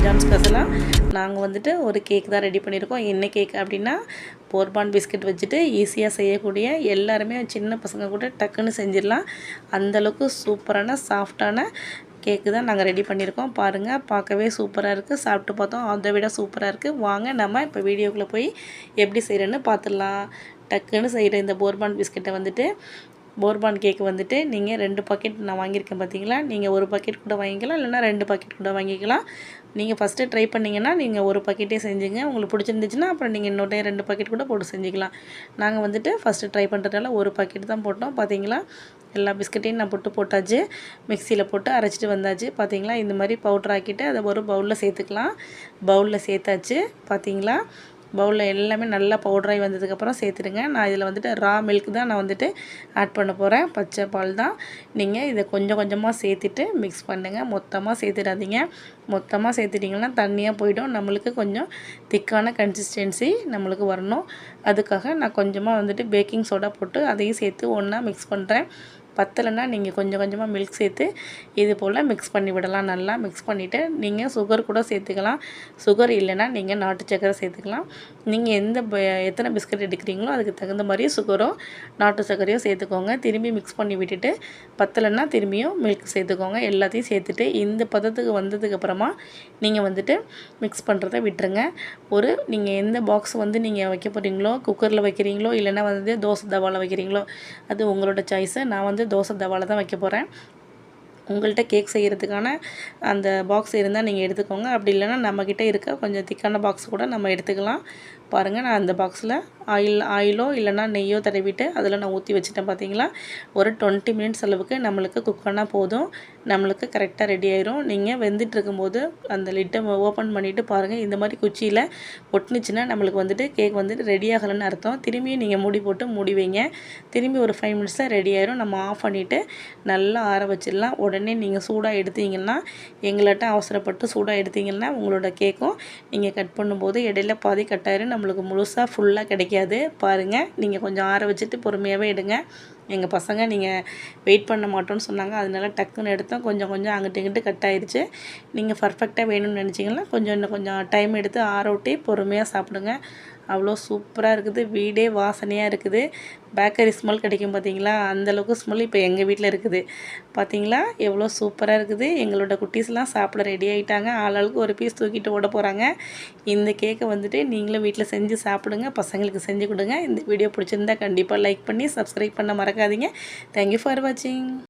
ரம்ஜான் ஸ்பெஷலாக நாங்கள் வந்துட்டு ஒரு கேக் தான் ரெடி பண்ணியிருக்கோம். என்ன கேக் அப்படின்னா போர்பான் பிஸ்கட் வச்சுட்டு ஈஸியாக செய்யக்கூடிய, எல்லாருமே சின்ன பசங்க கூட டக்குன்னு செஞ்சிடலாம். அந்தளவுக்கு சூப்பரான சாஃப்டான கேக்கு தான் நாங்கள் ரெடி பண்ணியிருக்கோம். பாருங்கள், பார்க்கவே சூப்பராக இருக்குது. சாப்பிட்டு பார்த்தோம், அதை விட சூப்பராக இருக்குது. வாங்க நம்ம இப்போ வீடியோக்குள்ளே போய் எப்படி செய்கிறேன்னு பார்த்துடலாம். டக்குன்னு செய்கிற இந்த போர்பான் பிஸ்கெட்டை வந்துட்டு போர்பான் கேக் வந்துட்டு நீங்கள் 2 பாக்கெட் நான் வாங்கியிருக்கேன் பார்த்தீங்களா. நீங்கள் 1 பாக்கெட் கூட வாங்கிக்கலாம், இல்லைனா 2 பாக்கெட் கூட வாங்கிக்கலாம். நீங்கள் ஃபஸ்ட்டு ட்ரை பண்ணிங்கன்னா நீங்கள் 1 பாக்கெட்டே செஞ்சுங்க. உங்களுக்கு பிடிச்சிருந்துச்சுன்னா அப்புறம் நீங்கள் இன்னொரு 2 பாக்கெட் கூட போட்டு செஞ்சுக்கலாம். நாங்கள் வந்துட்டு ஃபஸ்ட்டு ட்ரை பண்ணுறதுனால 1 பாக்கெட் தான் போட்டோம். பார்த்தீங்களா, எல்லா பிஸ்கட்டையும் நான் போட்டாச்சு. மிக்சியில் போட்டு அரைச்சிட்டு வந்தாச்சு. பார்த்தீங்களா, இந்த மாதிரி பவுட்ரு ஆக்கிட்டு அதை ஒரு பவுலில் சேர்த்துக்கலாம். பவுலில் சேர்த்தாச்சு. பார்த்தீங்களா, பவுலில் எல்லாமே நல்லா பவுட்ராகி வந்ததுக்கப்புறம் சேர்த்துடுங்க. நான் இதில் வந்துட்டு ரா மில்க் தான் நான் வந்துட்டு ஆட் பண்ண போகிறேன். பச்சை பால் தான். நீங்கள் இதை கொஞ்சம் கொஞ்சமாக சேர்த்துட்டு மிக்ஸ் பண்ணுங்கள். மொத்தமாக சேர்த்துடாதீங்க. மொத்தமாக சேர்த்துட்டிங்கன்னா தண்ணியாக போய்டும். நம்மளுக்கு கொஞ்சம் திக்கான கன்சிஸ்டன்சி நம்மளுக்கு வரணும். அதுக்காக நான் கொஞ்சமாக வந்துட்டு பேக்கிங் சோடா போட்டு அதையும் சேர்த்து ஒன்றா மிக்ஸ் பண்ணுறேன். பத்தலைன்னா நீங்கள் கொஞ்சம் கொஞ்சமாக மில்க் சேர்த்து இது போல் மிக்ஸ் பண்ணி விடலாம். நல்லா மிக்ஸ் பண்ணிவிட்டு நீங்கள் சுகர் கூட சேர்த்துக்கலாம். சுகர் இல்லைன்னா நீங்கள் நாட்டு சக்கரை சேர்த்துக்கலாம். நீங்கள் எத்தனை பிஸ்கட் எடுக்கிறீங்களோ அதுக்கு தகுந்த மாதிரி சுகரோ நாட்டு சர்க்கரையோ சேர்த்துக்கோங்க. திரும்பி மிக்ஸ் பண்ணி விட்டுட்டு பத்தலைன்னா திரும்பியும் மில்க் சேர்த்துக்கோங்க. எல்லாத்தையும் சேர்த்துட்டு இந்த பதத்துக்கு வந்ததுக்கப்புறமா நீங்கள் வந்துட்டு மிக்ஸ் பண்ணுறதை விட்டுருங்க. நீங்கள் எந்த பாக்ஸ் வந்து நீங்கள் வைக்க போகிறீங்களோ, குக்கரில் வைக்கிறீங்களோ இல்லைன்னா வந்து தோசை தவாவில் வைக்கிறீங்களோ அது உங்களோட சாய்ஸு. நான் வந்து தோசை தவாவில் தான் வைக்க போகிறேன். உங்கள்கிட்ட கேக் செய்கிறதுக்கான அந்த பாக்ஸ் இருந்தால் நீங்கள் எடுத்துக்கோங்க. அப்படி இல்லைன்னா நம்மக்கிட்ட இருக்க கொஞ்சம் திக்கான பாக்ஸ் கூட நம்ம எடுத்துக்கலாம். பாருங்கள், நான் அந்த பாக்ஸில் ஆயிலோ இல்லைனா நெய்யோ தடவிட்டு அதில் நான் ஊற்றி வச்சுட்டேன். பார்த்தீங்களா, ஒரு 20 மினிட்ஸ் அளவுக்கு நம்மளுக்கு குக் பண்ணால் போதும். நம்மளுக்கு கரெக்டாக ரெடி ஆயிரும். நீங்கள் வெந்துட்டு இருக்கும்போது அந்த லிட்டை ஓப்பன் பண்ணிவிட்டு பாருங்கள், இந்த மாதிரி குச்சியில் ஒட்டுனுச்சுன்னா நம்மளுக்கு வந்துட்டு கேக் வந்துட்டு ரெடி ஆகலைன்னு அர்த்தம். திரும்பியும் நீங்கள் மூடி போட்டு மூடி வைங்க. திரும்பி ஒரு 5 மினிட்ஸில் ரெடி ஆயிரும். நம்ம ஆஃப் பண்ணிவிட்டு நல்லா ஆற வச்சிடலாம். உடனே நீங்கள் சூடாக எடுத்தீங்கன்னா, எங்கள்கிட்ட அவசரப்பட்டு சூடாக எடுத்தீங்கன்னா உங்களோட கேக்கும் நீங்கள் கட் பண்ணும்போது இடையில பாதி கட் ஆயிரும். நம்மளுக்கு முழுசாக ஃபுல்லாக கிடைக்காது. பாருங்கள், நீங்கள் கொஞ்சம் ஆற வச்சுட்டு பொறுமையாகவே எடுங்க. எங்கள் பசங்க நீங்கள் வெயிட் பண்ண மாட்டோன்னு சொன்னாங்க. அதனால டக்குன்னு எடுத்தோம். கொஞ்சம் கொஞ்சம் அங்கிட்டு இங்கிட்டு கட் ஆயிடுச்சு. நீங்கள் பர்ஃபெக்டாக வேணும்னு நினச்சிங்கன்னா இன்னும் கொஞ்சம் டைம் எடுத்து ஆற விட்டு பொறுமையாக சாப்பிடுங்க. அவ்வளோ சூப்பராக இருக்குது. வீடே வாசனையாக இருக்குது. பேக்கரி ஸ்மெல் கிடைக்கும் பார்த்தீங்களா, அந்தளவுக்கு ஸ்மெல் இப்போ எங்கள் வீட்டில் இருக்குது. பார்த்தீங்களா, எவ்வளோ சூப்பராக இருக்குது. எங்களோட குட்டீஸ்லாம் சாப்பிட ரெடி ஆகிட்டாங்க. ஆளாளுக்கு ஒரு பீஸ் தூக்கிட்டு ஓட போகிறாங்க. இந்த கேக்கை வந்துட்டு நீங்களும் வீட்டில் செஞ்சு சாப்பிடுங்க. பசங்களுக்கு செஞ்சு கொடுங்க. இந்த வீடியோ பிடிச்சிருந்தா கண்டிப்பாக லைக் பண்ணி சப்ஸ்கிரைப் பண்ண மறக்காதீங்க. தேங்க்யூ ஃபார் வாட்சிங்.